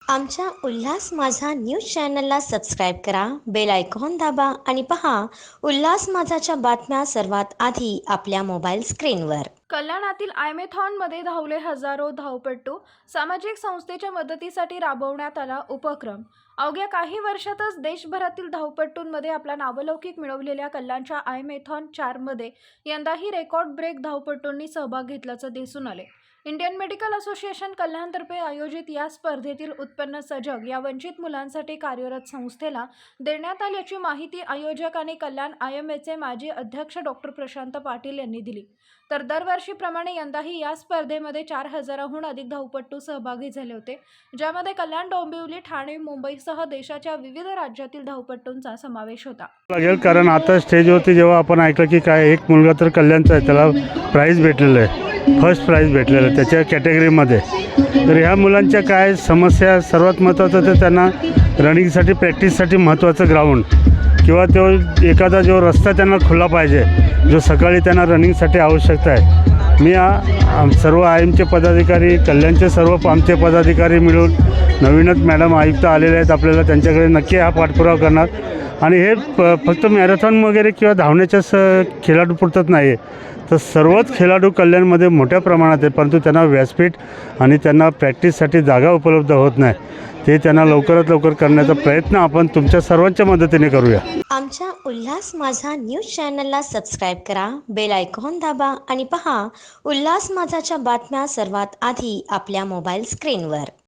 आमच्या उल्हास माझा न्यूज चॅनलला सबस्क्राईब करा, बेल आयकॉन दाबा आणि पहा उल्हास माझाच्या बातम्या सर्वात आधी आपल्या मोबाईल स्क्रीनवर. कल्याणातील आयमेथॉनमध्ये धावले हजारो धावपटू. सामाजिक संस्थेच्या मदतीसाठी राबवण्यात आला उपक्रम. अवघ्या काही वर्षातच देशभरातील धावपटूंमध्ये आपला नावलौकिक मिळवलेल्या कल्याणच्या आयमेथॉन 4मध्ये यंदाही रेकॉर्ड ब्रेक धावपटूंनी सहभाग घेतल्याचं दिसून आले. इंडियन मेडिकल असोसिएशन कल्याणतर्फे आयोजित या स्पर्धेतील उत्पन्न सजग या वंचित मुलांसाठी कार्यरत संस्थेला देण्यात आल्याची माहिती आयोजक आणि कल्याण आयएमएचे माजी अध्यक्ष डॉक्टर प्रशांत पाटील यांनी दिली. तर दरवर्षीप्रमाणे यंदाही या स्पर्धेमध्ये 4,000हून अधिक धावपटू सहभागी झाले होते, ज्यामध्ये कल्याण, डोंबिवली, ठाणे, मुंबईसह देशाच्या विविध राज्यातील धावपटूंचा समावेश होता. लागेल कारण आता स्टेजवरती जेव्हा आपण ऐकलं की काय एक मुलगा तर कल्याणचा आहे, त्याला प्राईज भेटलेलं आहे, फर्स्ट प्राईज भेटलेलं आहे त्याच्या कॅटेगरीमध्ये. तर ह्या मुलांच्या काय समस्या, सर्वात महत्त्वाचं तर त्यांना रनिंगसाठी प्रॅक्टिससाठी महत्त्वाचं ग्राउंड किंवा तो एखादा जो रस्ता त्यांना खुला पाहिजे, जो सकाळी त्यांना रनिंगसाठी आवश्यकता आहे. मी सर्व आयएमचे पदाधिकारी, कल्याणचे सर्व आमचे पदाधिकारी मिळून नवीनच मॅडम आयुक्त आलेले आहेत आपल्याला, त्यांच्याकडे नक्की हा पाठपुरावा करणार. आणि हे फक्त मॅरेथॉन वगैरे किंवा धावण्याच्याच खेळाडू पुरतच नाही आहे, तर सर्वच खेळाडू कल्याणमध्ये मोठ्या प्रमाणात आहे, परंतु त्यांना व्यासपीठ आणि त्यांना प्रॅक्टिससाठी जागा उपलब्ध होत नाही. ते त्यांना लवकरात लवकर करण्याचा प्रयत्न आपण तुमच्या सर्वांच्या मदतीने करूया. आमच्या उल्हास माझा न्यूज चॅनलला सबस्क्राईब करा, बेल आयकॉन दाबा आणि पहा उल्हास माझाच्या बातम्या सर्वात आधी आपल्या मोबाईल स्क्रीनवर.